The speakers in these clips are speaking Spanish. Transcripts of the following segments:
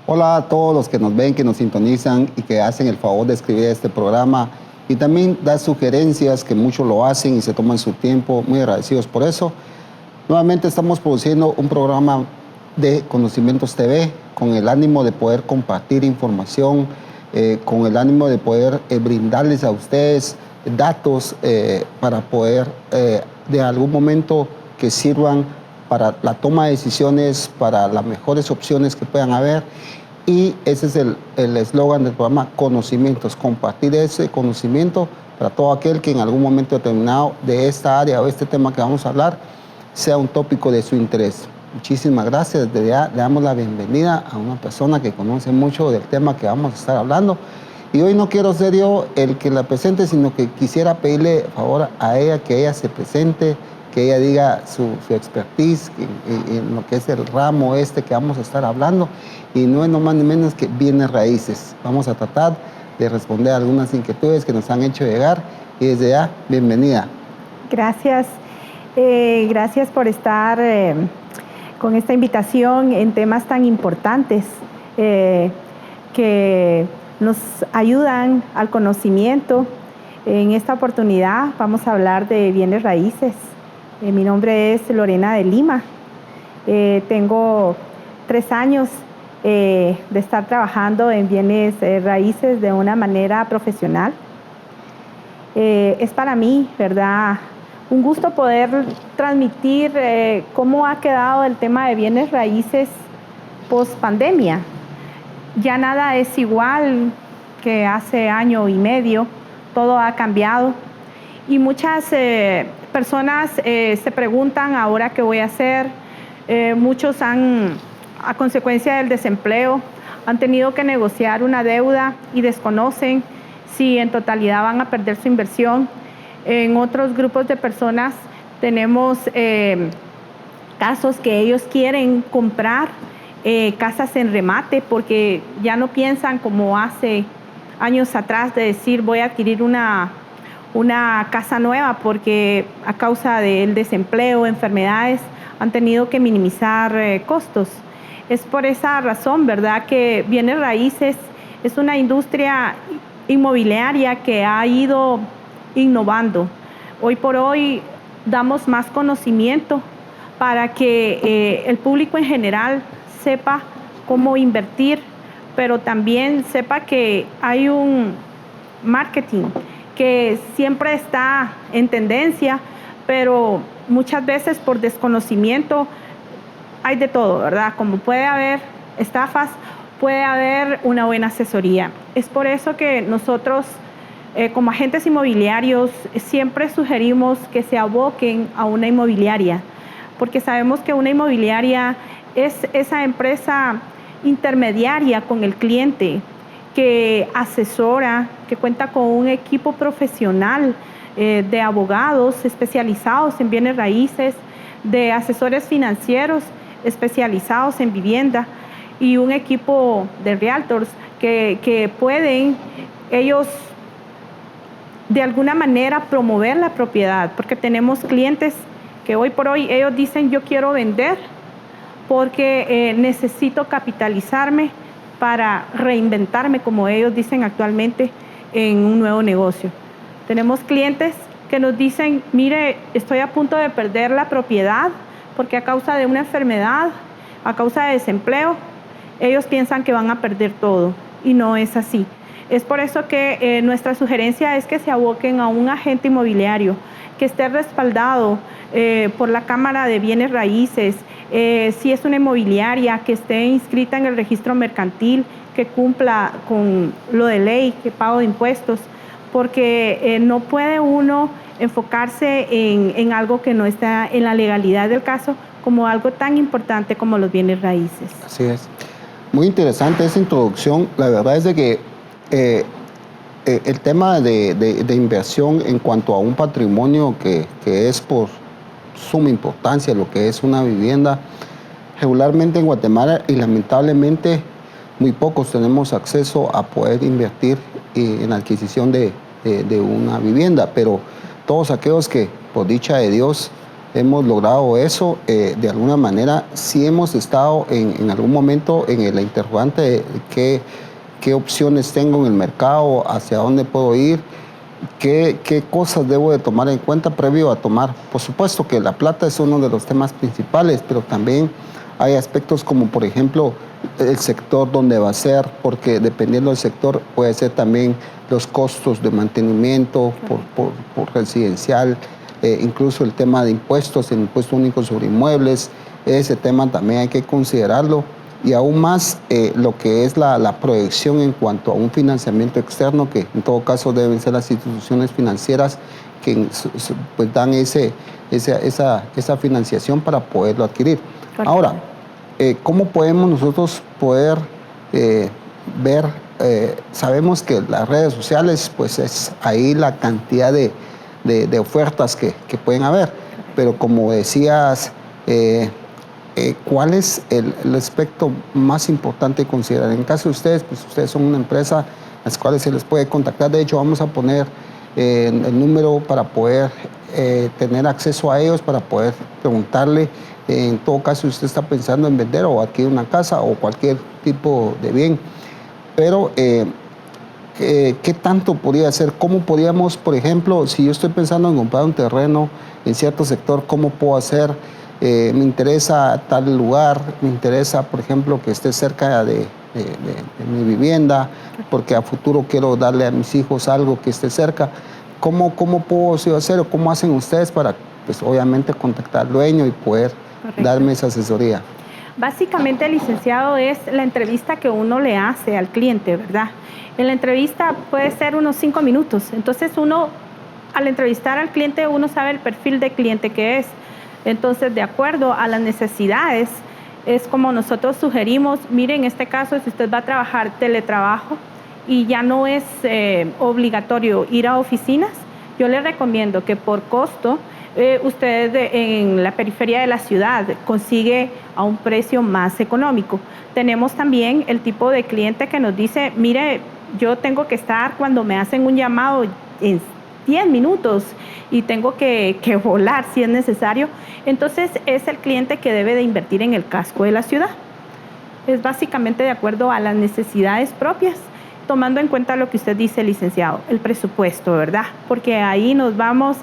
Hola a todos los que nos ven, que nos sintonizan y que hacen el favor de escribir este programa y también dar sugerencias, que muchos lo hacen y se toman su tiempo, muy agradecidos por eso. Nuevamente estamos produciendo un programa de Conocimientos TV con el ánimo de poder compartir información, con el ánimo de poder brindarles a ustedes datos para poder de algún momento que sirvan para la toma de decisiones, para las mejores opciones que puedan haber. Y ese es el eslogan del programa, conocimientos, compartir ese conocimiento para todo aquel que en algún momento determinado de esta área o este tema que vamos a hablar sea un tópico de su interés. Muchísimas gracias. Desde ya le damos la bienvenida a una persona que conoce mucho del tema que vamos a estar hablando. Y hoy no quiero ser yo el que la presente, sino que quisiera pedirle favor a ella que ella se presente, que ella diga su expertise en lo que es el ramo que vamos a estar hablando, y no es nomás ni menos que bienes raíces. Vamos a tratar de responder a algunas inquietudes que nos han hecho llegar, y desde ya, bienvenida. Gracias, gracias por estar con esta invitación en temas tan importantes que nos ayudan al conocimiento. En esta oportunidad vamos a hablar de bienes raíces. Mi nombre es Lorena de Lima. Tengo 3 años de estar trabajando en bienes raíces de una manera profesional. Es para mí, ¿verdad?, un gusto poder transmitir cómo ha quedado el tema de bienes raíces post pandemia. Ya nada es igual que hace año y medio, todo ha cambiado y muchas personas se preguntan ahora qué voy a hacer. Muchos a consecuencia del desempleo, han tenido que negociar una deuda y desconocen si en totalidad van a perder su inversión. En otros grupos de personas tenemos casos que ellos quieren comprar casas en remate porque ya no piensan como hace años atrás de decir voy a adquirir una casa nueva, porque a causa del desempleo, enfermedades, han tenido que minimizar costos. Es por esa razón, ¿verdad?, que bienes raíces es una industria inmobiliaria que ha ido innovando. Hoy por hoy damos más conocimiento para que el público en general sepa cómo invertir, pero también sepa que hay un marketing que siempre está en tendencia, pero muchas veces por desconocimiento hay de todo, ¿verdad? Como puede haber estafas, puede haber una buena asesoría. Es por eso que nosotros, como agentes inmobiliarios, siempre sugerimos que se aboquen a una inmobiliaria, porque sabemos que una inmobiliaria es esa empresa intermediaria con el cliente, que asesora, que cuenta con un equipo profesional de abogados especializados en bienes raíces, de asesores financieros especializados en vivienda y un equipo de realtors que pueden ellos de alguna manera promover la propiedad, porque tenemos clientes que hoy por hoy ellos dicen yo quiero vender porque necesito capitalizarme para reinventarme, como ellos dicen actualmente, en un nuevo negocio. Tenemos clientes que nos dicen, mire, estoy a punto de perder la propiedad porque a causa de una enfermedad, a causa de desempleo, ellos piensan que van a perder todo y no es así. Es por eso que nuestra sugerencia es que se aboquen a un agente inmobiliario que esté respaldado por la Cámara de Bienes Raíces, si es una inmobiliaria que esté inscrita en el registro mercantil, que cumpla con lo de ley, que pago de impuestos, porque no puede uno enfocarse en algo que no está en la legalidad del caso, como algo tan importante como los bienes raíces. Así es. Muy interesante esa introducción. La verdad es de que el tema de inversión en cuanto a un patrimonio que es por suma importancia, lo que es una vivienda, regularmente en Guatemala y lamentablemente muy pocos tenemos acceso a poder invertir en la adquisición de una vivienda, pero todos aquellos que por dicha de Dios hemos logrado eso. De alguna manera, sí hemos estado en algún momento en la interrogante de qué opciones tengo en el mercado, hacia dónde puedo ir, qué cosas debo de tomar en cuenta previo a tomar. Por supuesto que la plata es uno de los temas principales, pero también hay aspectos como, por ejemplo, el sector donde va a ser, porque dependiendo del sector puede ser también los costos de mantenimiento por residencial, incluso el tema de impuestos, el impuesto único sobre inmuebles, ese tema también hay que considerarlo. Y aún más lo que es la proyección en cuanto a un financiamiento externo, que en todo caso deben ser las instituciones financieras que pues dan esa financiación para poderlo adquirir. Correcto. Ahora, ¿cómo podemos nosotros ver? Sabemos que las redes sociales, pues es ahí la cantidad de ofertas que pueden haber, pero como decías, ¿cuál es el aspecto más importante de considerar? En caso de ustedes, pues ustedes son una empresa a las cuales se les puede contactar. De hecho, vamos a poner el número para poder tener acceso a ellos, para poder preguntarle. En todo caso, si usted está pensando en vender o adquirir una casa o cualquier tipo de bien. Pero, ¿qué tanto podría hacer? ¿Cómo podríamos, por ejemplo, si yo estoy pensando en comprar un terreno en cierto sector, cómo puedo hacer? Me interesa tal lugar, me interesa, por ejemplo, que esté cerca de mi vivienda, porque a futuro quiero darle a mis hijos algo que esté cerca. ¿Cómo puedo hacer o cómo hacen ustedes para, pues obviamente, contactar al dueño y poder darme esa asesoría? Básicamente, licenciado, es la entrevista que uno le hace al cliente, ¿verdad? En la entrevista puede ser unos 5 minutos. Entonces, uno, al entrevistar al cliente, uno sabe el perfil de cliente que es. Entonces, de acuerdo a las necesidades, es como nosotros sugerimos. Mire, en este caso, si usted va a trabajar teletrabajo y ya no es obligatorio ir a oficinas, yo le recomiendo que por costo, usted en la periferia de la ciudad consigue a un precio más económico. Tenemos también el tipo de cliente que nos dice, mire, yo tengo que estar cuando me hacen un llamado en 10 minutos y tengo que volar si es necesario. Entonces es el cliente que debe de invertir en el casco de la ciudad. Es básicamente de acuerdo a las necesidades propias, tomando en cuenta lo que usted dice, licenciado, el presupuesto, ¿verdad? Porque ahí nos vamos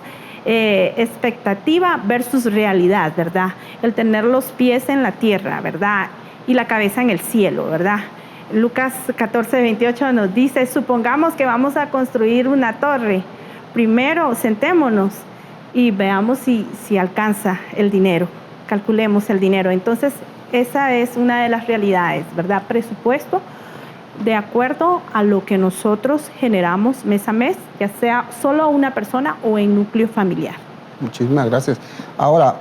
expectativa versus realidad, ¿verdad? El tener los pies en la tierra, ¿verdad? Y la cabeza en el cielo, ¿verdad? Lucas 14:28 nos dice, supongamos que vamos a construir una torre. Primero sentémonos y veamos si alcanza el dinero, calculemos el dinero. Entonces, esa es una de las realidades, ¿verdad? Presupuesto de acuerdo a lo que nosotros generamos mes a mes, ya sea solo una persona o en núcleo familiar. Muchísimas gracias. Ahora,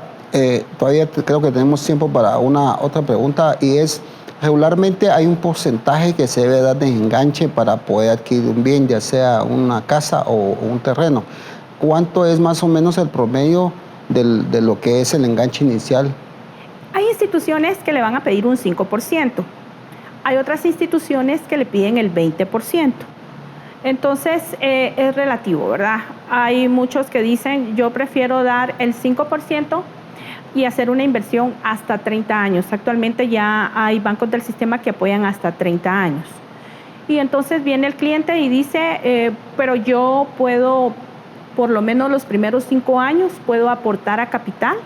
todavía creo que tenemos tiempo para una otra pregunta, y es, regularmente hay un porcentaje que se debe dar de enganche para poder adquirir un bien, ya sea una casa o un terreno. ¿Cuánto es más o menos el promedio de lo que es el enganche inicial? Hay instituciones que le van a pedir un 5%. Hay otras instituciones que le piden el 20%. Entonces, es relativo, ¿verdad? Hay muchos que dicen, yo prefiero dar el 5% y hacer una inversión hasta 30 años. Actualmente ya hay bancos del sistema que apoyan hasta 30 años. Y entonces viene el cliente y dice, pero yo puedo, por lo menos los primeros 5 años, puedo aportar a capital.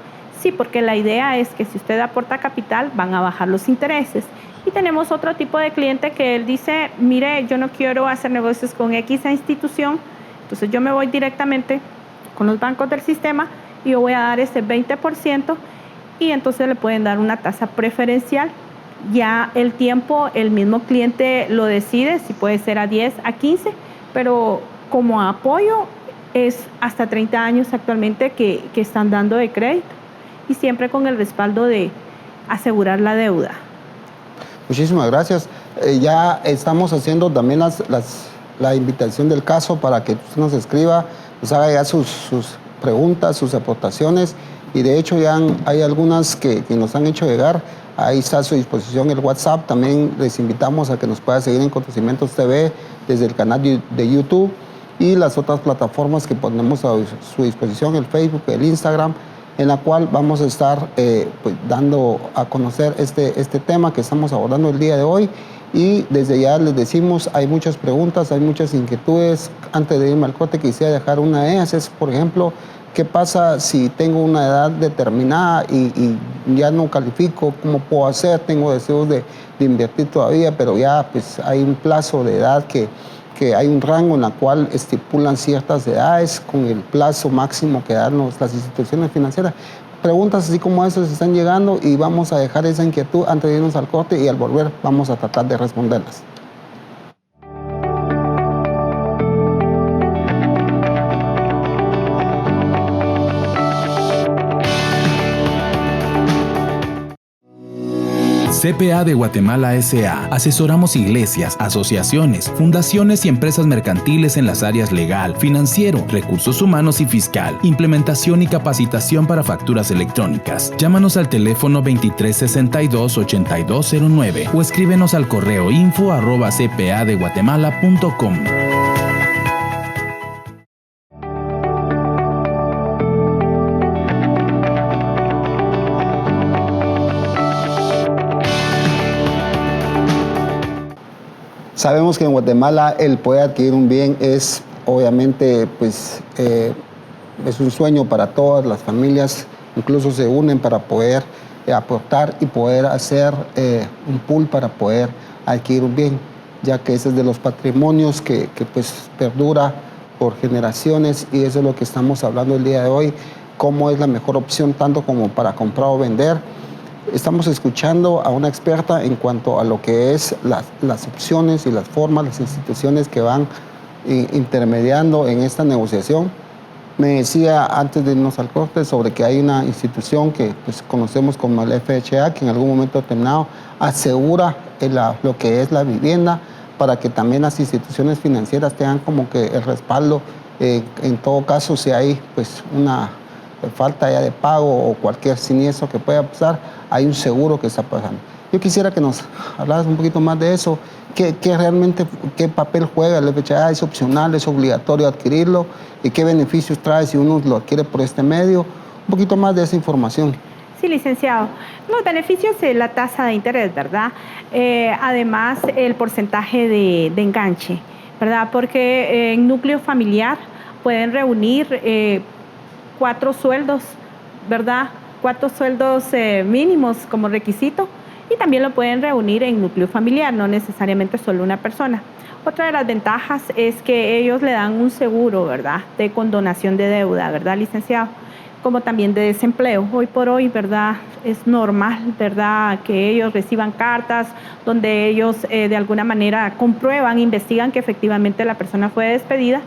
Sí, porque la idea es que si usted aporta capital, van a bajar los intereses. Y tenemos otro tipo de cliente que él dice, mire, yo no quiero hacer negocios con X institución, entonces yo me voy directamente con los bancos del sistema y yo voy a dar ese 20% y entonces le pueden dar una tasa preferencial. Ya el tiempo, el mismo cliente lo decide, si puede ser a 10, a 15, pero como apoyo es hasta 30 años actualmente que están dando de crédito y siempre con el respaldo de asegurar la deuda. Muchísimas gracias. Ya estamos haciendo también la invitación del caso para que usted nos escriba, nos haga ya sus preguntas, sus aportaciones, y de hecho ya hay algunas que nos han hecho llegar. Ahí está a su disposición el WhatsApp. También les invitamos a que nos pueda seguir en Conocimientos TV desde el canal de YouTube y las otras plataformas que ponemos a su disposición, el Facebook, el Instagram. en la cual vamos a estar pues, dando a conocer este tema que estamos abordando el día de hoy. Y desde ya les decimos, hay muchas preguntas, hay muchas inquietudes. Antes de irme al corte quisiera dejar una de ellas, es por ejemplo, ¿qué pasa si tengo una edad determinada y ya no califico? ¿Cómo puedo hacer? Tengo deseos de invertir todavía, pero ya pues, hay un plazo de edad que hay un rango en la cual estipulan ciertas edades con el plazo máximo que dan las instituciones financieras. Preguntas así como esas están llegando y vamos a dejar esa inquietud antes de irnos al corte y al volver vamos a tratar de responderlas. CPA de Guatemala S.A. Asesoramos iglesias, asociaciones, fundaciones y empresas mercantiles en las áreas legal, financiero, recursos humanos y fiscal, implementación y capacitación para facturas electrónicas. Llámanos al teléfono 2362-8209 o escríbenos al correo info@cpadeguatemala.com. Sabemos que en Guatemala el poder adquirir un bien es obviamente pues, es un sueño para todas las familias, incluso se unen para poder aportar y poder hacer un pool para poder adquirir un bien, ya que ese es de los patrimonios que pues perdura por generaciones y eso es lo que estamos hablando el día de hoy, cómo es la mejor opción tanto como para comprar o vender. Estamos escuchando a una experta en cuanto a lo que es las opciones y las formas, las instituciones que van intermediando en esta negociación. Me decía antes de irnos al corte sobre que hay una institución que pues, conocemos como el FHA, que en algún momento determinado asegura lo que es la vivienda para que también las instituciones financieras tengan como que el respaldo. En todo caso, si hay pues, una falta ya de pago o cualquier siniestro que pueda pasar, hay un seguro que está pasando. Yo quisiera que nos hablaras un poquito más de eso. ¿Qué realmente, qué papel juega el FHA? ¿Es opcional, es obligatorio adquirirlo? ¿Y qué beneficios trae si uno lo adquiere por este medio? Un poquito más de esa información. Sí, licenciado. Los beneficios es la tasa de interés, ¿verdad? Además, el porcentaje de enganche, ¿verdad? Porque en núcleo familiar pueden reunir 4 sueldos, ¿verdad? 4 sueldos mínimos como requisito y también lo pueden reunir en núcleo familiar, no necesariamente solo una persona. Otra de las ventajas es que ellos le dan un seguro, ¿verdad? De condonación de deuda, ¿verdad, licenciado? Como también de desempleo. Hoy por hoy, ¿verdad? Es normal, ¿verdad? Que ellos reciban cartas donde ellos de alguna manera comprueban, investigan que efectivamente la persona fue despedida.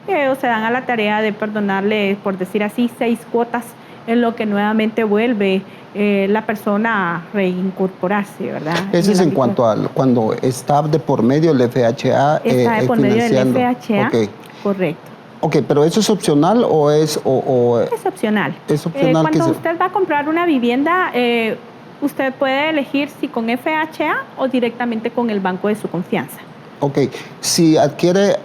Ellos se dan a la tarea de perdonarle, por decir así, 6 cuotas en lo que nuevamente vuelve la persona a reincorporarse, ¿verdad? Ese es en cuanto a cuando está de por medio el FHA está de por medio del FHA, okay. Correcto. Ok, pero ¿eso es opcional o es...? Es opcional. Es opcional. Cuando usted va a comprar una vivienda, usted puede elegir si con FHA o directamente con el banco de su confianza. Ok, si adquiere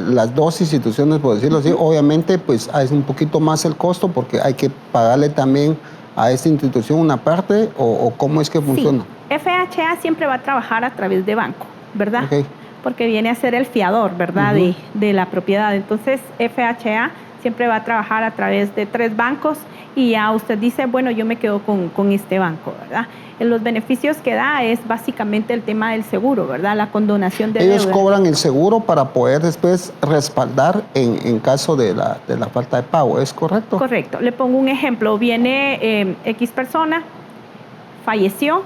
las dos instituciones, por decirlo así, obviamente pues es un poquito más el costo porque hay que pagarle también a esta institución una parte o ¿cómo es que funciona? Sí, FHA siempre va a trabajar a través de banco, ¿verdad? Okay. Porque viene a ser el fiador, ¿verdad? De la propiedad. Entonces FHA siempre va a trabajar a través de 3 bancos y ya usted dice, bueno, yo me quedo con este banco, ¿verdad? Los beneficios que da es básicamente el tema del seguro, ¿verdad? La condonación de deuda. Ellos cobran el seguro para poder después respaldar en caso de la falta de pago, ¿es correcto? Correcto. Le pongo un ejemplo. Viene X persona, falleció,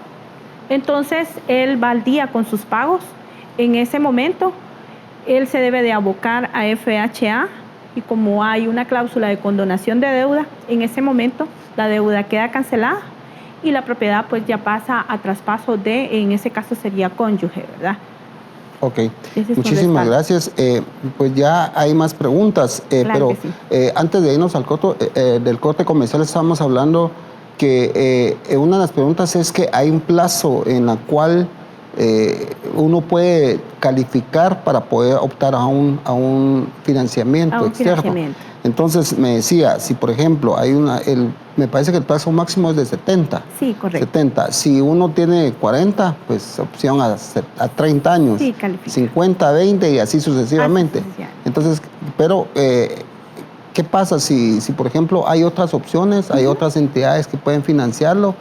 entonces él va al día con sus pagos. En ese momento, él se debe de abocar a FHA y como hay una cláusula de condonación de deuda, en ese momento la deuda queda cancelada y la propiedad pues ya pasa a traspaso en ese caso sería cónyuge, ¿verdad? Ok, muchísimas gracias. Pues ya hay más preguntas, claro, pero sí. Antes de irnos al del corte comercial estábamos hablando que una de las preguntas es que hay un plazo en la cual uno puede calificar para poder optar a un financiamiento, ¿cierto? Entonces me decía, si por ejemplo hay me parece que el plazo máximo es de 70. Sí, correcto. 70. Si uno tiene 40, pues opción a 30 años. Sí, califica. 50, 20 y así sucesivamente. Entonces, pero ¿qué pasa si por ejemplo hay otras opciones, hay otras entidades que pueden financiarlo?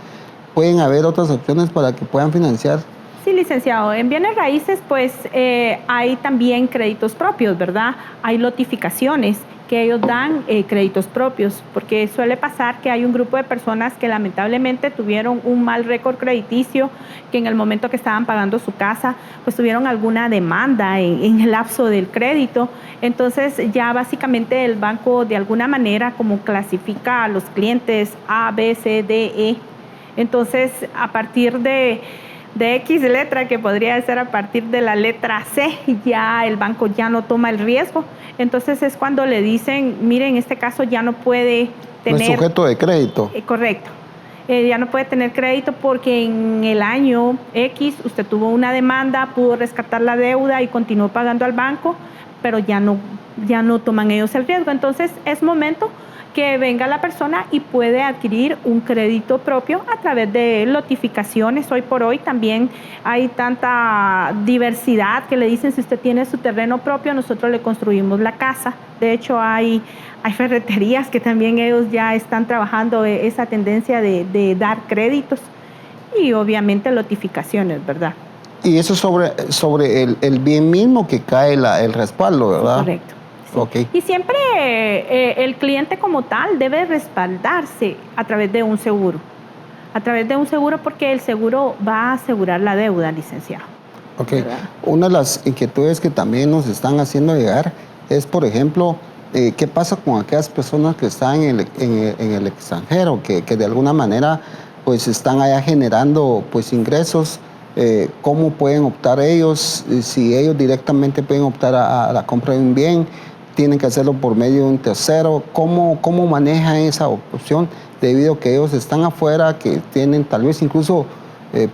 ¿Pueden haber otras opciones para que puedan financiar? Sí, licenciado. En bienes raíces, pues hay también créditos propios, ¿verdad? Hay lotificaciones que ellos dan créditos propios, porque suele pasar que hay un grupo de personas que lamentablemente tuvieron un mal récord crediticio, que en el momento que estaban pagando su casa, pues tuvieron alguna demanda en el lapso del crédito. Entonces ya básicamente el banco de alguna manera como clasifica a los clientes A, B, C, D, E. Entonces a partir de X letra, que podría ser a partir de la letra C, ya el banco ya no toma el riesgo. Entonces es cuando le dicen, mire, en este caso ya no puede tener... No es sujeto de crédito. Correcto. Ya no puede tener crédito porque en el año X usted tuvo una demanda, pudo rescatar la deuda y continuó pagando al banco, pero ya no toman ellos el riesgo. Entonces es momento que venga la persona y puede adquirir un crédito propio a través de lotificaciones. Hoy por hoy también hay tanta diversidad que le dicen, si usted tiene su terreno propio, nosotros le construimos la casa. De hecho, hay ferreterías que también ellos ya están trabajando esa tendencia de dar créditos y obviamente lotificaciones, ¿verdad? Y eso sobre el bien mismo que cae el respaldo, ¿verdad? Sí, correcto. Sí. Okay. Y siempre el cliente como tal debe respaldarse a través de un seguro. A través de un seguro, porque el seguro va a asegurar la deuda, licenciado. Ok. Una de las inquietudes que también nos están haciendo llegar es, por ejemplo, ¿qué pasa con aquellas personas que están en el extranjero, que de alguna manera pues están allá generando pues ingresos? ¿Cómo pueden optar ellos? Si ellos directamente pueden optar a la compra de un bien, tienen que hacerlo por medio de un tercero. ¿Cómo manejan esa opción? Debido a que ellos están afuera, que tienen tal vez incluso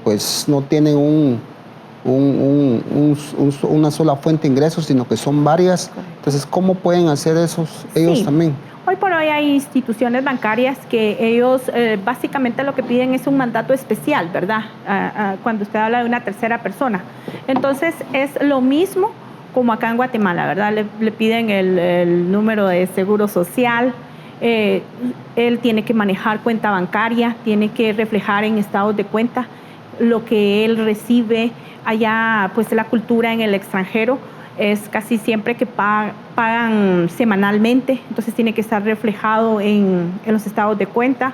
pues no tienen una sola fuente de ingresos, sino que son varias. Entonces, ¿cómo pueden hacer ellos también? Hoy por hoy hay instituciones bancarias que ellos básicamente lo que piden es un mandato especial, ¿verdad? Cuando usted habla de una tercera persona. Entonces, es lo mismo como acá en Guatemala, ¿verdad? Le piden el número de seguro social, él tiene que manejar cuenta bancaria, tiene que reflejar en estados de cuenta lo que él recibe. Allá, pues la cultura en el extranjero es casi siempre que pagan semanalmente, entonces tiene que estar reflejado en los estados de cuenta.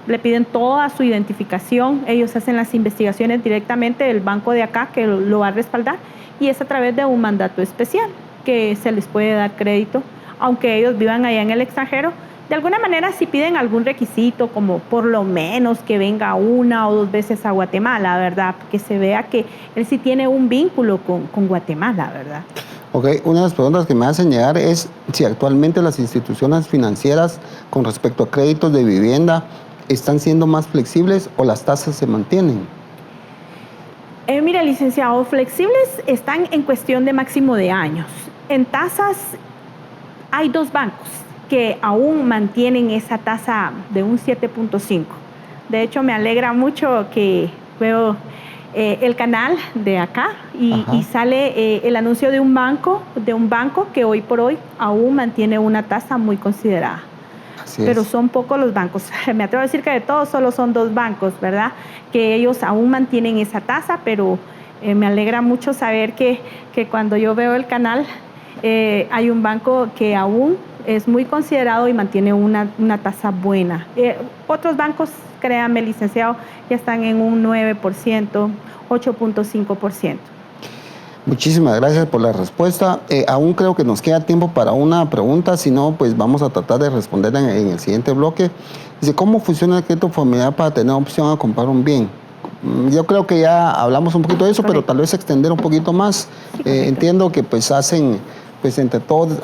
Le piden toda su identificación, ellos hacen las investigaciones directamente del banco de acá que lo va a respaldar, y es a través de un mandato especial que se les puede dar crédito, aunque ellos vivan allá en el extranjero. De alguna manera, si piden algún requisito, como por lo menos que venga 1 o 2 veces a Guatemala, ¿verdad? Que se vea que él sí tiene un vínculo con Guatemala, ¿verdad? Ok, una de las preguntas que me hacen llegar es si actualmente las instituciones financieras con respecto a créditos de vivienda están siendo más flexibles o las tasas se mantienen. Mira, licenciado, flexibles están en cuestión de máximo de años. En tasas hay 2 bancos que aún mantienen esa tasa de un 7.5. De hecho, me alegra mucho que veo el canal de acá y sale el anuncio de un banco que hoy por hoy aún mantiene una tasa muy considerada. Pero son pocos los bancos. Me atrevo a decir que de todos solo son 2 bancos, ¿verdad? Que ellos aún mantienen esa tasa, pero me alegra mucho saber que cuando yo veo el canal hay un banco que aún es muy considerado y mantiene una tasa buena. Otros bancos, créanme, licenciado, ya están en un 9%, 8.5%. Muchísimas gracias por la respuesta. Aún creo que nos queda tiempo para una pregunta, si no, pues vamos a tratar de responder en el siguiente bloque. Dice, ¿cómo funciona el crédito familiar para tener opción a comprar un bien? Yo creo que ya hablamos un poquito de eso, correcto, pero tal vez extender un poquito más. Sí, entiendo que pues hacen pues entre todos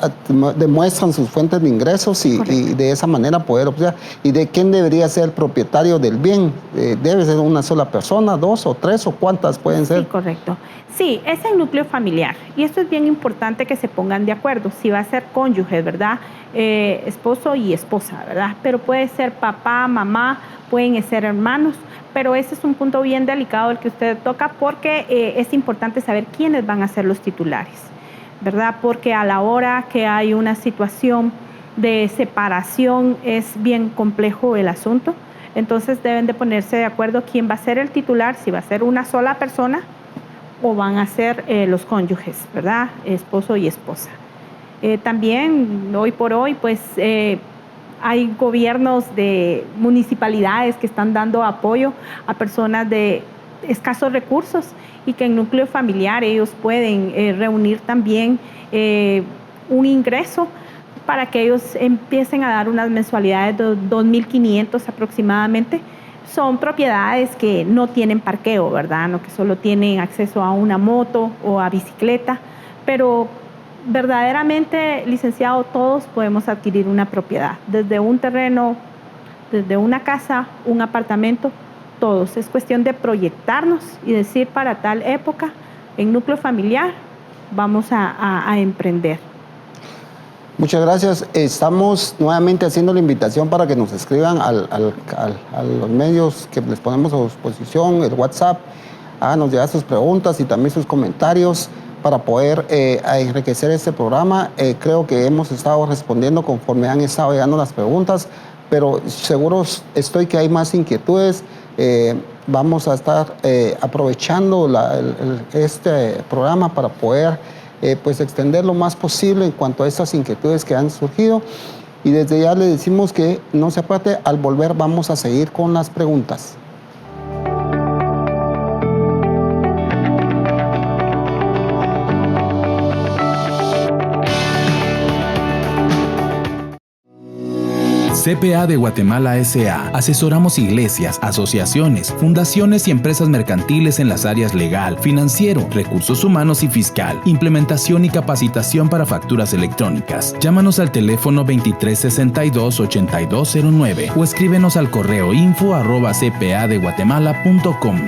demuestran sus fuentes de ingresos y de esa manera poder obtener. ¿Y de quién debería ser el propietario del bien? ¿Debe ser una sola persona, dos o tres o cuántas pueden ser? Sí, correcto. Sí, es el núcleo familiar y esto es bien importante que se pongan de acuerdo. Si va a ser cónyuge, ¿verdad? Esposo y esposa, ¿verdad? Pero puede ser papá, mamá, pueden ser hermanos, pero ese es un punto bien delicado el que usted toca porque es importante saber quiénes van a ser los titulares, ¿verdad? Porque a la hora que hay una situación de separación es bien complejo el asunto. Entonces deben de ponerse de acuerdo quién va a ser el titular, si va a ser una sola persona o van a ser los cónyuges, ¿verdad? Esposo y esposa. También hoy por hoy, pues hay gobiernos de municipalidades que están dando apoyo a personas de escasos recursos y que en núcleo familiar ellos pueden reunir también un ingreso para que ellos empiecen a dar unas mensualidades de 2.500 aproximadamente. Son propiedades que no tienen parqueo, ¿verdad? No, que solo tienen acceso a una moto o a bicicleta, pero verdaderamente, licenciado, todos podemos adquirir una propiedad, desde un terreno, desde una casa, un apartamento, todos. Es cuestión de proyectarnos y decir para tal época, en núcleo familiar, vamos a emprender. Muchas gracias. Estamos nuevamente haciendo la invitación para que nos escriban a los medios que les ponemos a su disposición, el WhatsApp. Háganos llegar sus preguntas y también sus comentarios para poder enriquecer este programa. Creo que hemos estado respondiendo conforme han estado llegando las preguntas, pero seguro estoy que hay más inquietudes. Vamos a estar aprovechando este programa para poder pues extender lo más posible en cuanto a estas inquietudes que han surgido. Y desde ya le decimos que no se aparte, al volver vamos a seguir con las preguntas. CPA de Guatemala S.A. Asesoramos iglesias, asociaciones, fundaciones y empresas mercantiles en las áreas legal, financiero, recursos humanos y fiscal, implementación y capacitación para facturas electrónicas. Llámanos al teléfono 2362-8209 o escríbenos al correo info@cpadeguatemala.com.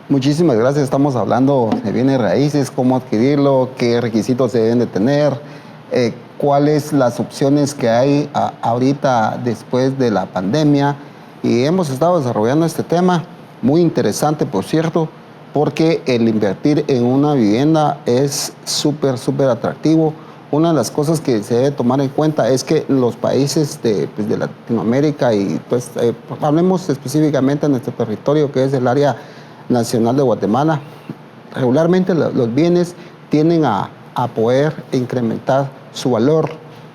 Muchísimas gracias. Estamos hablando de bienes raíces, cómo adquirirlo, qué requisitos se deben de tener, cuáles las opciones que hay ahorita después de la pandemia. Y hemos estado desarrollando este tema, muy interesante, por cierto, porque el invertir en una vivienda es súper atractivo. Una de las cosas que se debe tomar en cuenta es que los países de Latinoamérica, y pues hablemos específicamente de nuestro territorio, que es el área nacional de Guatemala, regularmente los bienes tienden a poder incrementar su valor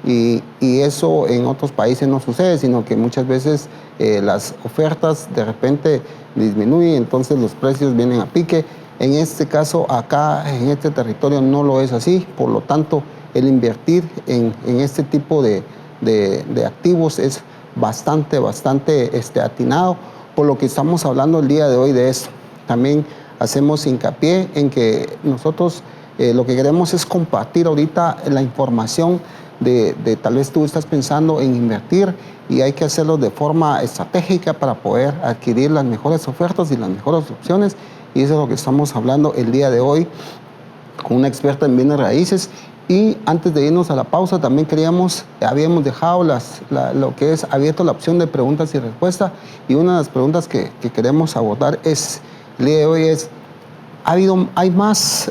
y eso en otros países no sucede, sino que muchas veces las ofertas de repente disminuyen, entonces los precios vienen a pique. En este caso, acá en este territorio no lo es así, por lo tanto el invertir en este tipo de activos es bastante atinado, por lo que estamos hablando el día de hoy de esto. También hacemos hincapié en que nosotros lo que queremos es compartir ahorita la información de tal vez tú estás pensando en invertir y hay que hacerlo de forma estratégica para poder adquirir las mejores ofertas y las mejores opciones, y eso es lo que estamos hablando el día de hoy con una experta en bienes raíces. Y antes de irnos a la pausa también habíamos dejado lo que es abierto la opción de preguntas y respuestas, y una de las preguntas que queremos abordar es el día de hoy es, ¿hay más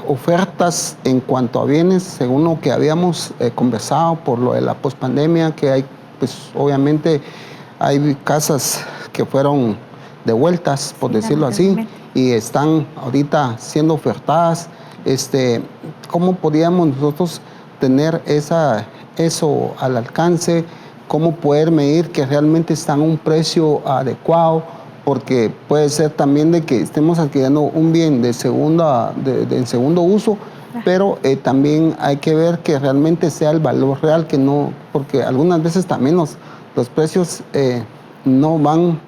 ofertas en cuanto a bienes según lo que habíamos conversado por lo de la pospandemia? Que hay, pues obviamente hay casas que fueron devueltas, por decirlo así, y están ahorita siendo ofertadas. ¿Cómo podríamos nosotros tener eso al alcance? ¿Cómo poder medir que realmente están a un precio adecuado? Porque puede ser también de que estemos adquiriendo un bien en segundo uso, pero también hay que ver que realmente sea el valor real, que no, porque algunas veces también los precios no van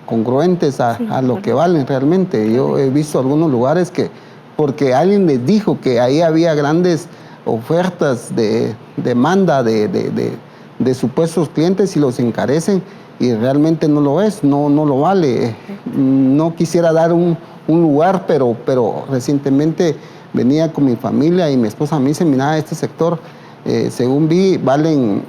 congruentes a lo que valen realmente. Yo he visto algunos lugares que, porque alguien les dijo que ahí había grandes ofertas de demanda de supuestos clientes y los encarecen y realmente no lo es, no lo vale. No quisiera dar un lugar, pero recientemente venía con mi familia y mi esposa me dice, mira, este sector, según vi, valen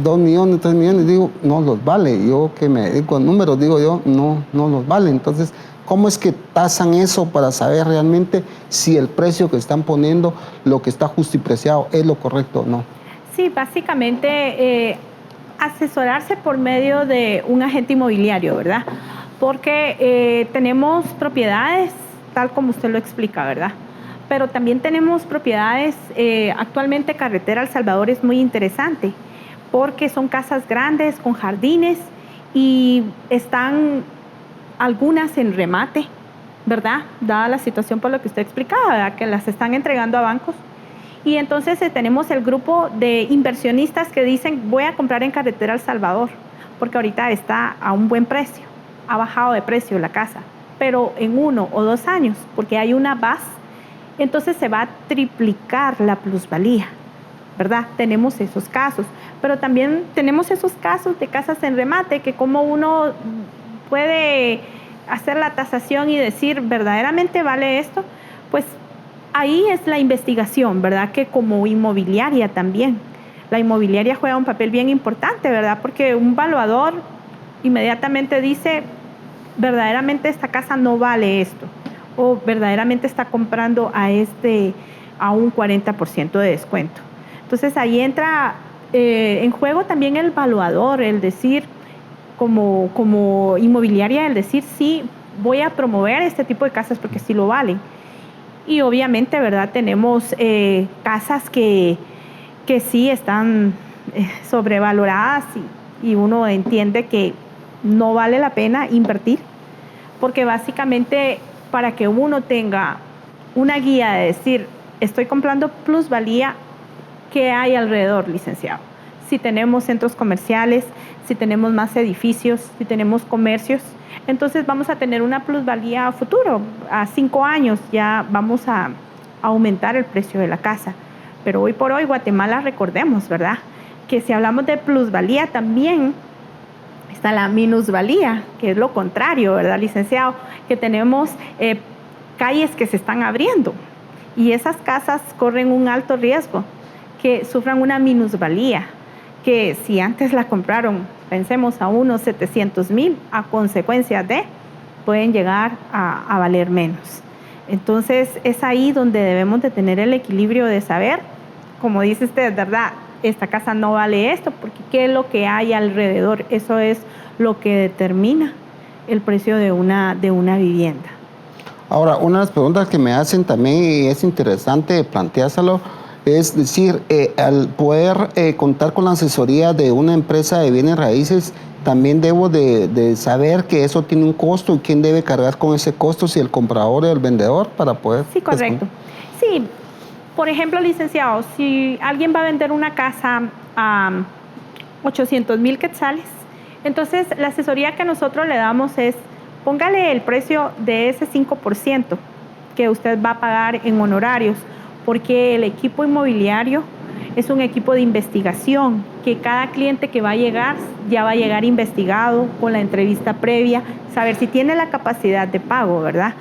2 millones, 3 millones, digo, no los vale. Yo que me dedico a números, digo yo, no los vale. Entonces, ¿cómo es que tasan eso para saber realmente si el precio que están poniendo, lo que está justipreciado, es lo correcto o no? Sí, básicamente asesorarse por medio de un agente inmobiliario, ¿verdad? Porque tenemos propiedades, tal como usted lo explica, ¿verdad? Pero también tenemos propiedades, actualmente Carretera El Salvador es muy interesante, porque son casas grandes con jardines y están algunas en remate, ¿verdad? Dada la situación por lo que usted explicaba, ¿verdad? Que las están entregando a bancos. Y entonces tenemos el grupo de inversionistas que dicen, voy a comprar en Carretera El Salvador, porque ahorita está a un buen precio, ha bajado de precio la casa, pero en 1 o 2 años, porque hay una base, entonces se va a triplicar la plusvalía, ¿verdad? Tenemos esos casos, pero también tenemos esos casos de casas en remate, que como uno puede hacer la tasación y decir, ¿verdaderamente vale esto? Pues ahí es la investigación, ¿verdad? Que como inmobiliaria también. La inmobiliaria juega un papel bien importante, ¿verdad? Porque un valuador inmediatamente dice, verdaderamente esta casa no vale esto, o verdaderamente está comprando a un 40% de descuento. Entonces ahí entra en juego también el valuador, el decir, como inmobiliaria, el decir, sí, voy a promover este tipo de casas porque sí lo valen. Y obviamente, ¿verdad? Tenemos casas que sí están sobrevaloradas y uno entiende que no vale la pena invertir, porque básicamente para que uno tenga una guía de decir, estoy comprando plusvalía, ¿qué hay alrededor, licenciado? Si tenemos centros comerciales, si tenemos más edificios, si tenemos comercios, entonces vamos a tener una plusvalía a futuro. A 5 años ya vamos a aumentar el precio de la casa. Pero hoy por hoy Guatemala, recordemos, ¿verdad? Que si hablamos de plusvalía también está la minusvalía, que es lo contrario, ¿verdad, licenciado? Que tenemos calles que se están abriendo y esas casas corren un alto riesgo, que sufran una minusvalía, que si antes la compraron, pensemos, a unos 700,000, a consecuencia de, pueden llegar a valer menos. Entonces es ahí donde debemos de tener el equilibrio de saber, como dice usted, ¿verdad? Esta casa no vale esto, porque ¿qué es lo que hay alrededor? Eso es lo que determina el precio de una vivienda. Ahora, una de las preguntas que me hacen también, y es interesante planteárselo, es decir, al poder contar con la asesoría de una empresa de bienes raíces, también debo de saber que eso tiene un costo y quién debe cargar con ese costo, si el comprador o el vendedor, para poder... Sí, correcto. Sí, por ejemplo, licenciado, si alguien va a vender una casa a 800,000 quetzales, entonces la asesoría que nosotros le damos es, póngale el precio de ese 5% que usted va a pagar en honorarios, porque el equipo inmobiliario es un equipo de investigación, que cada cliente que va a llegar, ya va a llegar investigado con la entrevista previa, saber si tiene la capacidad de pago, ¿verdad?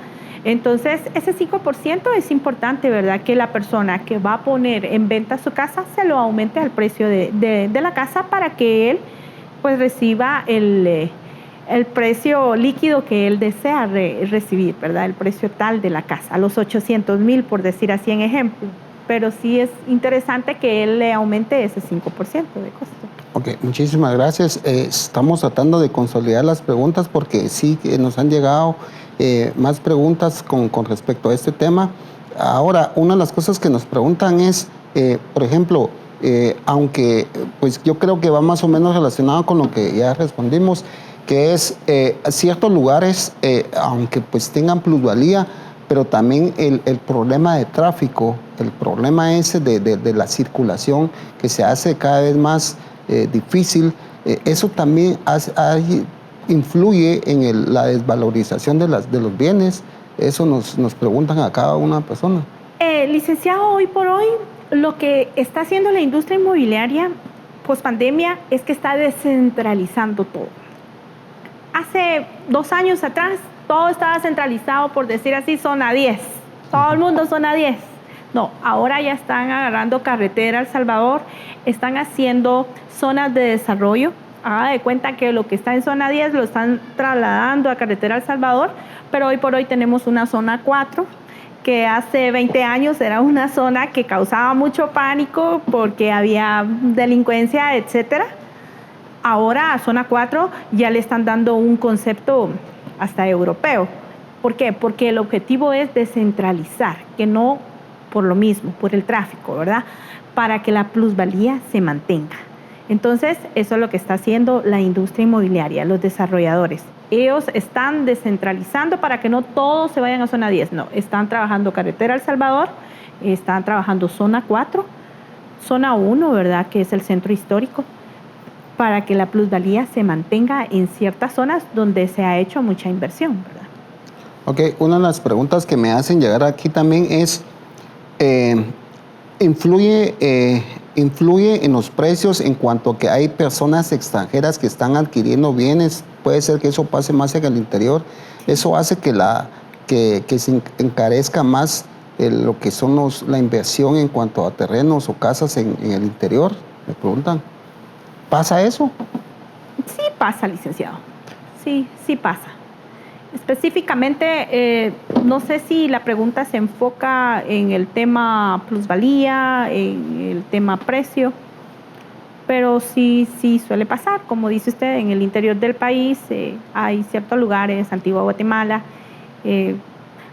Entonces, ese 5% es importante, ¿verdad? Que la persona que va a poner en venta su casa se lo aumente al precio de la casa para que él pues reciba el precio líquido que él desea recibir, ¿verdad? El precio tal de la casa, a los 800,000, por decir así en ejemplo. Pero sí es interesante que él le aumente ese 5% de costo. Ok, muchísimas gracias. Estamos tratando de consolidar las preguntas porque sí nos han llegado más preguntas con respecto a este tema. Ahora, una de las cosas que nos preguntan es, por ejemplo, aunque pues yo creo que va más o menos relacionado con lo que ya respondimos, que es ciertos lugares, aunque pues tengan plusvalía, pero también el problema de tráfico, el problema ese de la circulación que se hace cada vez más difícil, eso también influye en la desvalorización de los bienes. Eso nos preguntan a cada una persona. Licenciado, hoy por hoy lo que está haciendo la industria inmobiliaria post-pandemia es que está descentralizando todo. Hace 2 años atrás todo estaba centralizado, por decir así, zona 10. Todo el mundo zona 10. No, ahora ya están agarrando carretera El Salvador, están haciendo zonas de desarrollo. Haga de cuenta que lo que está en zona 10 lo están trasladando a carretera El Salvador, pero hoy por hoy tenemos una zona 4, que hace 20 años era una zona que causaba mucho pánico porque había delincuencia, etcétera. Ahora a zona 4 ya le están dando un concepto hasta europeo. ¿Por qué? Porque el objetivo es descentralizar, que no por lo mismo, por el tráfico, ¿verdad? Para que la plusvalía se mantenga. Entonces, eso es lo que está haciendo la industria inmobiliaria, los desarrolladores. Ellos están descentralizando para que no todos se vayan a zona 10, no. Están trabajando carretera El Salvador, están trabajando zona 4, zona 1, ¿verdad? Que es el centro histórico, para que la plusvalía se mantenga en ciertas zonas donde se ha hecho mucha inversión, ¿verdad? Ok, una de las preguntas que me hacen llegar aquí también es, ¿influye en los precios en cuanto a que hay personas extranjeras que están adquiriendo bienes? Puede ser que eso pase más en el interior. ¿Eso hace que se encarezca más lo que son la inversión en cuanto a terrenos o casas en el interior? Me preguntan. ¿Pasa eso? Sí pasa, licenciado. Sí pasa. Específicamente, no sé si la pregunta se enfoca en el tema plusvalía, en el tema precio, pero sí suele pasar. Como dice usted, en el interior del país hay ciertos lugares, Antigua Guatemala,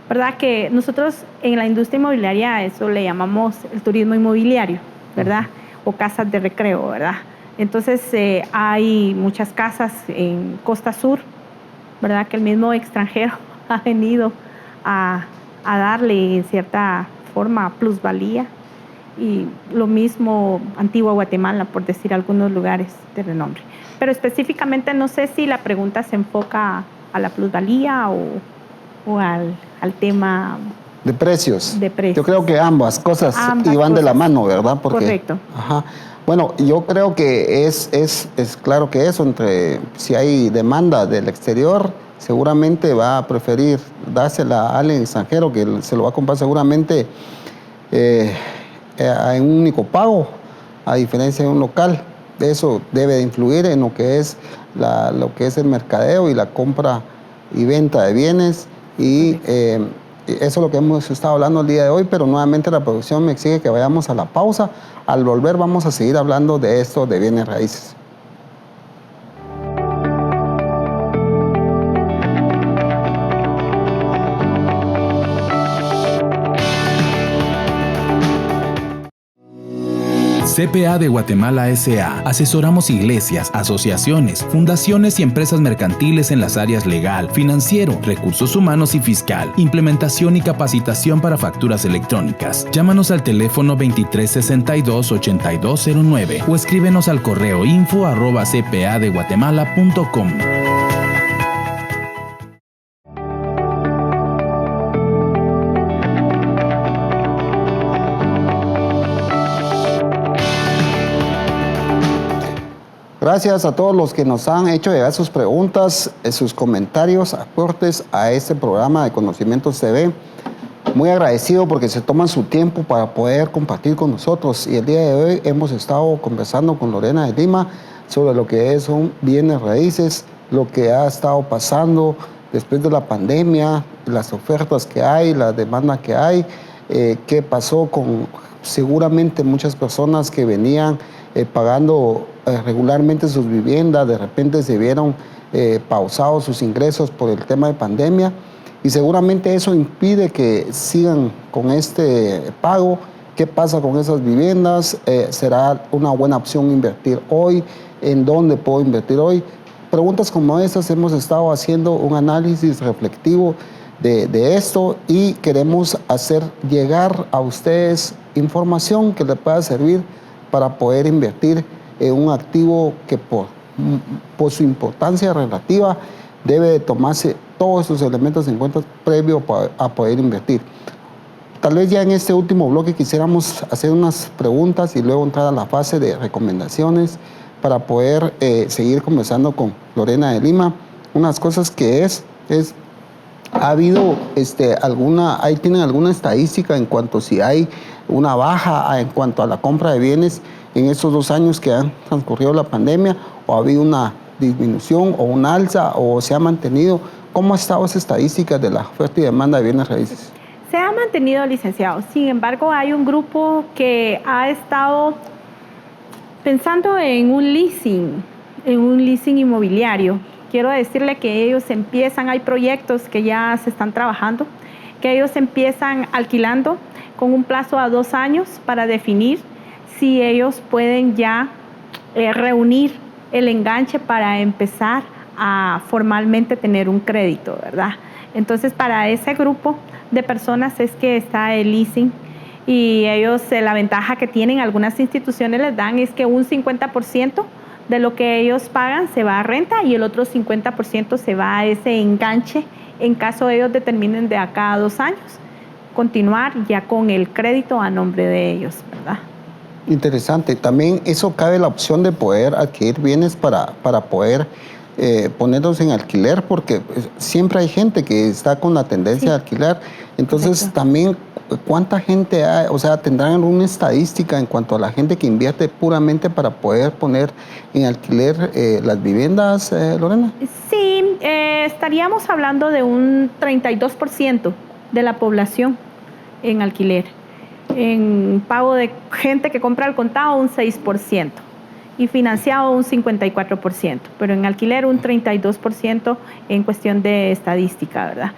¿verdad? Que nosotros en la industria inmobiliaria eso le llamamos el turismo inmobiliario, ¿verdad? O casas de recreo, ¿verdad? Entonces hay muchas casas en Costa Sur, ¿verdad? Que el mismo extranjero ha venido a darle en cierta forma plusvalía. Y lo mismo Antigua Guatemala, por decir algunos lugares de renombre. Pero específicamente no sé si la pregunta se enfoca a la plusvalía o al tema de precios. De precios. Yo creo que ambas cosas iban de la mano, ¿verdad? Porque, correcto. Ajá. Bueno, yo creo que es claro que eso, si hay demanda del exterior, seguramente va a preferir dársela a alguien extranjero que se lo va a comprar seguramente en un único pago, a diferencia de un local. Eso debe de influir en lo que es el mercadeo y la compra y venta de bienes. Y eso es lo que hemos estado hablando el día de hoy, pero nuevamente la producción me exige que vayamos a la pausa. Al volver vamos a seguir hablando de esto de bienes raíces. CPA de Guatemala S.A. Asesoramos iglesias, asociaciones, fundaciones y empresas mercantiles en las áreas legal, financiero, recursos humanos y fiscal, implementación y capacitación para facturas electrónicas. Llámanos al teléfono 2362-8209 o escríbenos al correo info@cpadeguatemala.com. Gracias a todos los que nos han hecho llegar sus preguntas, sus comentarios, aportes a este programa de Conocimientos TV. Muy agradecido porque se toman su tiempo para poder compartir con nosotros. Y el día de hoy hemos estado conversando con Lorena de Lima sobre lo que son bienes raíces, lo que ha estado pasando después de la pandemia, las ofertas que hay, la demanda que hay, qué pasó con seguramente muchas personas que venían pagando regularmente sus viviendas, de repente se vieron pausados sus ingresos por el tema de pandemia y seguramente eso impide que sigan con este pago. ¿Qué pasa con esas viviendas? ¿Será una buena opción invertir hoy? ¿En dónde puedo invertir hoy? Preguntas como estas hemos estado haciendo un análisis reflectivo de esto y queremos hacer llegar a ustedes información que les pueda servir para poder invertir en un activo que por su importancia relativa debe de tomarse todos esos elementos en cuenta previo a poder invertir. Tal vez ya en este último bloque quisiéramos hacer unas preguntas y luego entrar a la fase de recomendaciones para poder seguir conversando con Lorena de Lima. Unas cosas que ¿ha habido ahí tienen alguna estadística en cuanto si hay una baja en cuanto a la compra de bienes en estos 2 años que han transcurrido la pandemia, o ha habido una disminución o un alza o se ha mantenido? ¿Cómo ha estado esa estadística de la oferta y demanda de bienes raíces? Se ha mantenido, licenciado. Sin embargo, hay un grupo que ha estado pensando en un leasing inmobiliario. Quiero decirle que ellos hay proyectos que ya se están trabajando, que ellos empiezan alquilando con un plazo a 2 años para definir si ellos pueden ya reunir el enganche para empezar a formalmente tener un crédito, ¿verdad? Entonces, para ese grupo de personas es que está el leasing, y ellos, la ventaja que tienen, algunas instituciones les dan, es que un 50% de lo que ellos pagan se va a renta y el otro 50% se va a ese enganche en caso ellos determinen de acá a 2 años continuar ya con el crédito a nombre de ellos, ¿verdad? Interesante. También eso cabe la opción de poder adquirir bienes para poder ponerlos en alquiler, porque siempre hay gente que está con la tendencia de alquilar. Entonces, correcto, también, ¿cuánta gente hay? O sea, ¿tendrán alguna estadística en cuanto a la gente que invierte puramente para poder poner en alquiler las viviendas, Lorena? Sí, estaríamos hablando de un 32% de la población en alquiler. En pago de gente que compra al contado, un 6%. Y financiado un 54%, pero en alquiler un 32% en cuestión de estadística, ¿verdad?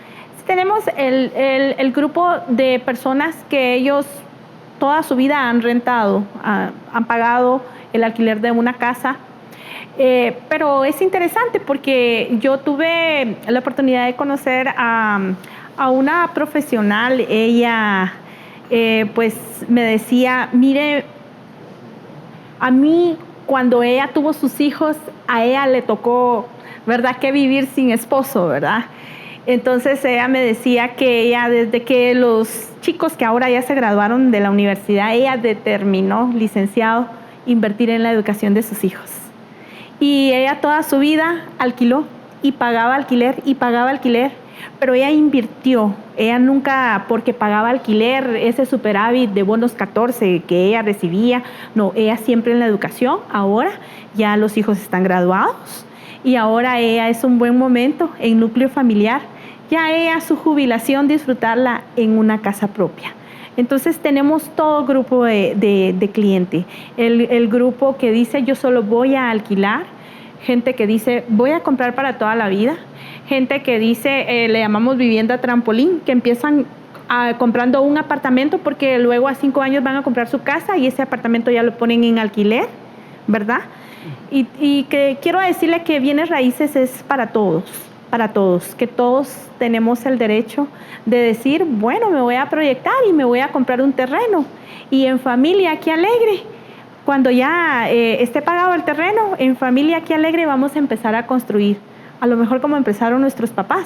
Tenemos el grupo de personas que ellos toda su vida han rentado, han pagado el alquiler de una casa, pero es interesante porque yo tuve la oportunidad de conocer a una profesional. Ella pues me decía, mire, a mí, cuando ella tuvo sus hijos, a ella le tocó, ¿verdad?, que vivir sin esposo, ¿verdad? Entonces ella me decía que ella, desde que los chicos que ahora ya se graduaron de la universidad, ella determinó, licenciado, invertir en la educación de sus hijos. Y ella toda su vida alquiló y pagaba alquiler y pagaba alquiler, pero ella invirtió. Ella nunca, porque pagaba alquiler, ese superávit de bonos 14 que ella recibía, no, ella siempre en la educación. Ahora ya los hijos están graduados y ahora ella es un buen momento en núcleo familiar, ya ella su jubilación disfrutarla en una casa propia. Entonces tenemos todo grupo de cliente. El grupo que dice yo solo voy a alquilar, gente que dice voy a comprar para toda la vida, gente que dice, le llamamos vivienda trampolín, que empiezan comprando un apartamento porque luego a 5 años van a comprar su casa y ese apartamento ya lo ponen en alquiler, ¿verdad? Y que quiero decirle que bienes raíces es para todos, que todos tenemos el derecho de decir, bueno, me voy a proyectar y me voy a comprar un terreno. Y en familia, qué alegre. Cuando ya esté pagado el terreno, en familia, qué alegre, vamos a empezar a construir. A lo mejor como empezaron nuestros papás,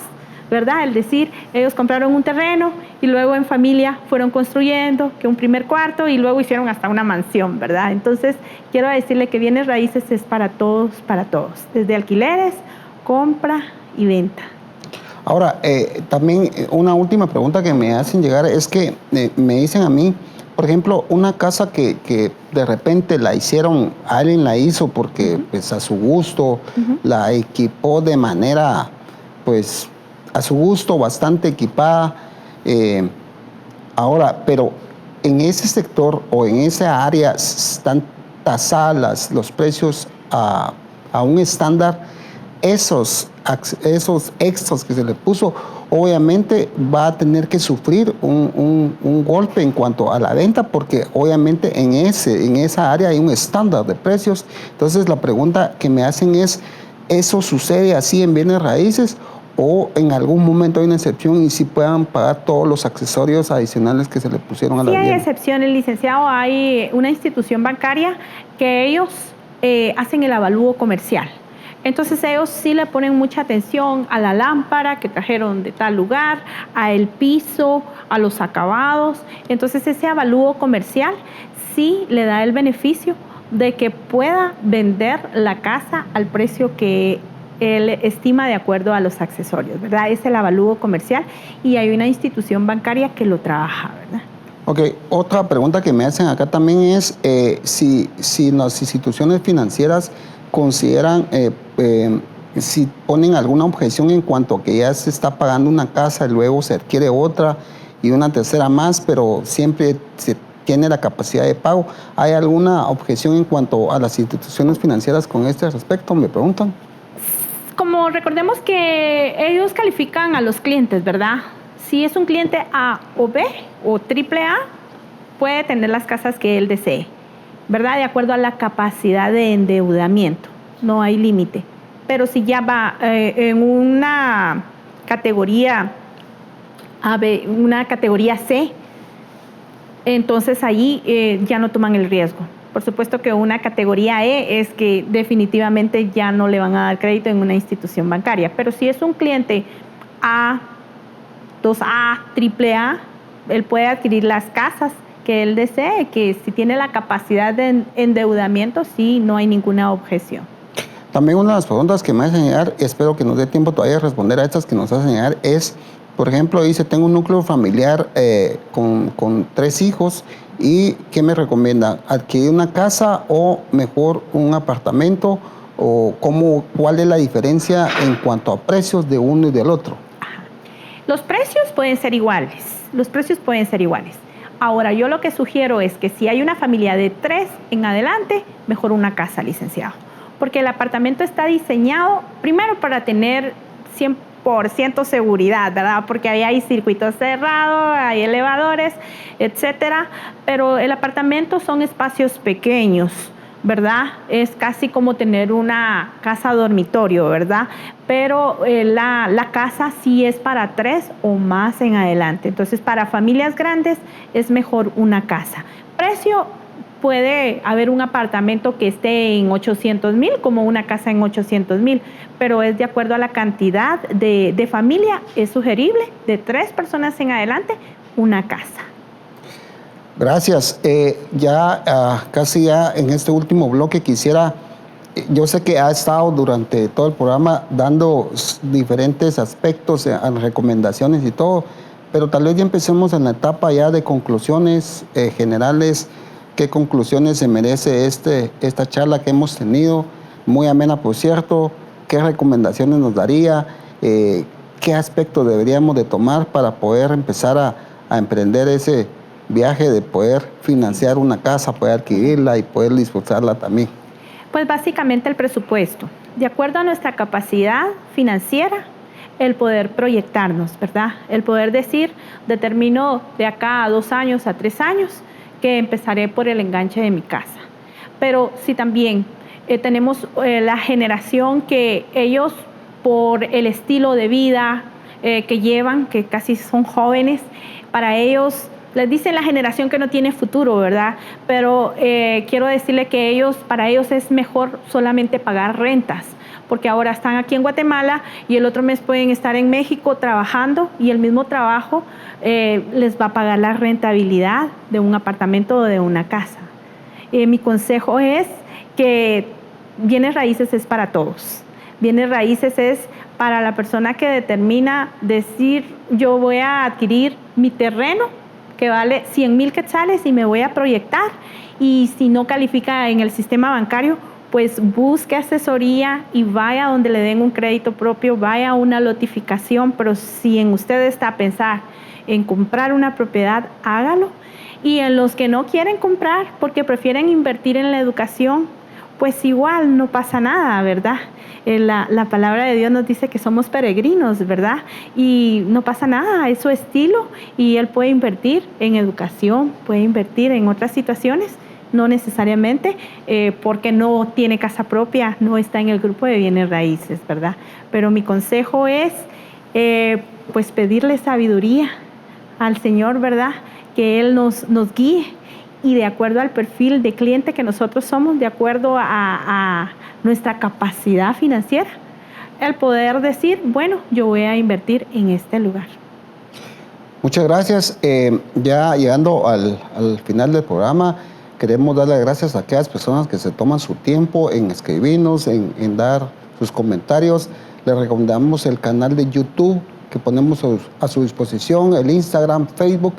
¿verdad? El decir, ellos compraron un terreno y luego en familia fueron construyendo, que un primer cuarto y luego hicieron hasta una mansión, ¿verdad? Entonces, quiero decirle que bienes raíces es para todos, desde alquileres, compra y venta. Ahora, también una última pregunta que me hacen llegar es que me dicen a mí, por ejemplo, una casa que de repente alguien la hizo porque pues a su gusto, la equipó de manera, pues a su gusto, bastante equipada. Ahora, pero en ese sector o en esa área están tasadas los precios a un estándar. Esos extras que se le puso, obviamente va a tener que sufrir un golpe en cuanto a la venta, porque obviamente en esa área hay un estándar de precios. Entonces la pregunta que me hacen es, ¿eso sucede así en bienes raíces o en algún momento hay una excepción y si puedan pagar todos los accesorios adicionales que se le pusieron a la vivienda? Sí hay excepciones, licenciado. Hay una institución bancaria que ellos hacen el avalúo comercial. Entonces ellos sí le ponen mucha atención a la lámpara que trajeron de tal lugar, al piso, a los acabados. Entonces ese avalúo comercial sí le da el beneficio de que pueda vender la casa al precio que él estima de acuerdo a los accesorios, ¿verdad? Es el avalúo comercial y hay una institución bancaria que lo trabaja, ¿verdad? Ok, otra pregunta que me hacen acá también es si las instituciones financieras consideran, si ponen alguna objeción en cuanto a que ya se está pagando una casa y luego se adquiere otra y una tercera más, pero siempre se tiene la capacidad de pago. ¿Hay alguna objeción en cuanto a las instituciones financieras con este respecto? Me preguntan. Como recordemos que ellos califican a los clientes, ¿verdad? Si es un cliente A o B o AAA, puede tener las casas que él desee, ¿verdad? De acuerdo a la capacidad de endeudamiento, no hay límite. Pero si ya va en una categoría A, B, una categoría C, entonces ahí ya no toman el riesgo. Por supuesto que una categoría E es que definitivamente ya no le van a dar crédito en una institución bancaria. Pero si es un cliente A, 2A, AAA, él puede adquirir las casas que él desee, que si tiene la capacidad de endeudamiento, sí, no hay ninguna objeción. También una de las preguntas que me hacen llegar, espero que nos dé tiempo todavía de responder a estas que nos hacen llegar, es, por ejemplo, dice, tengo un núcleo familiar con 3 hijos y ¿qué me recomienda? ¿Adquirir una casa o mejor un apartamento? ¿O cuál es la diferencia en cuanto a precios de uno y del otro? Los precios pueden ser iguales, Ahora, yo lo que sugiero es que si hay una familia de 3 en adelante, mejor una casa, licenciado. Porque el apartamento está diseñado primero para tener 100% seguridad, ¿verdad? Porque ahí hay circuitos cerrados, hay elevadores, etcétera. Pero el apartamento son espacios pequeños, ¿verdad? Es casi como tener una casa dormitorio, ¿verdad? Pero la casa sí es para 3 o más en adelante. Entonces, para familias grandes es mejor una casa. Precio, puede haber un apartamento que esté en 800,000 como una casa en 800,000, pero es de acuerdo a la cantidad de familia. Es sugerible de 3 personas en adelante una casa. Gracias. Casi ya en este último bloque quisiera, yo sé que ha estado durante todo el programa dando diferentes aspectos, recomendaciones y todo, pero tal vez ya empecemos en la etapa ya de conclusiones generales. ¿Qué conclusiones se merece esta charla que hemos tenido? Muy amena, por cierto. ¿Qué recomendaciones nos daría? ¿Qué aspectos deberíamos de tomar para poder empezar a emprender ese viaje de poder financiar una casa, poder adquirirla y poder disfrutarla también? Pues básicamente el presupuesto. De acuerdo a nuestra capacidad financiera, el poder proyectarnos, ¿verdad? El poder decir, determino de acá a 2 años, a 3 años, que empezaré por el enganche de mi casa. Pero si también tenemos la generación que ellos, por el estilo de vida que llevan, que casi son jóvenes, para ellos, les dicen la generación que no tiene futuro, ¿verdad? Pero quiero decirle que para ellos es mejor solamente pagar rentas, porque ahora están aquí en Guatemala y el otro mes pueden estar en México trabajando y el mismo trabajo les va a pagar la rentabilidad de un apartamento o de una casa. Mi consejo es que bienes raíces es para todos. Bienes raíces es para la persona que determina decir, yo voy a adquirir mi terreno que vale 100,000 quetzales y me voy a proyectar, y si no califica en el sistema bancario, pues busque asesoría y vaya donde le den un crédito propio, vaya a una lotificación. Pero si en usted está a pensar en comprar una propiedad, hágalo. Y en los que no quieren comprar porque prefieren invertir en la educación, pues igual no pasa nada, ¿verdad? La palabra de Dios nos dice que somos peregrinos, ¿verdad? Y no pasa nada, es su estilo y él puede invertir en educación, puede invertir en otras situaciones, no necesariamente porque no tiene casa propia, no está en el grupo de bienes raíces, ¿verdad? Pero mi consejo es pues pedirle sabiduría al Señor, ¿verdad? Que Él nos guíe y de acuerdo al perfil de cliente que nosotros somos, de acuerdo a nuestra capacidad financiera, el poder decir, bueno, yo voy a invertir en este lugar. Muchas gracias. Ya llegando al final del programa, queremos darle gracias a aquellas personas que se toman su tiempo en escribirnos, en dar sus comentarios. Les recomendamos el canal de YouTube que ponemos a su disposición, el Instagram, Facebook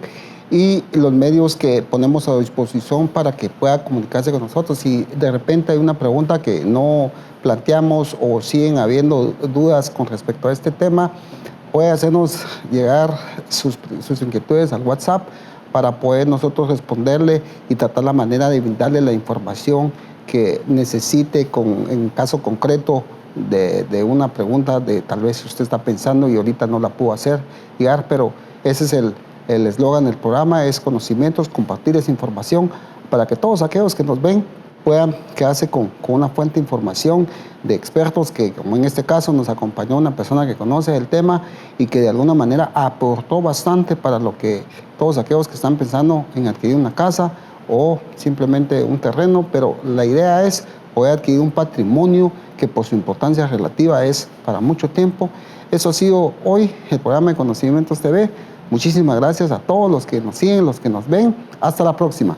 y los medios que ponemos a disposición para que pueda comunicarse con nosotros. Si de repente hay una pregunta que no planteamos o siguen habiendo dudas con respecto a este tema, puede hacernos llegar sus inquietudes al WhatsApp para poder nosotros responderle y tratar la manera de brindarle la información que necesite en caso concreto de una pregunta de tal vez usted está pensando y ahorita no la pudo hacer llegar, pero ese es el eslogan del programa, es conocimientos, compartir esa información para que todos aquellos que nos ven puedan quedarse con una fuente de información de expertos que, como en este caso, nos acompañó una persona que conoce el tema y que de alguna manera aportó bastante para lo que todos aquellos que están pensando en adquirir una casa o simplemente un terreno, pero la idea es poder adquirir un patrimonio que por su importancia relativa es para mucho tiempo. Eso ha sido hoy el programa de Conocimientos TV. Muchísimas gracias a todos los que nos siguen, los que nos ven. Hasta la próxima.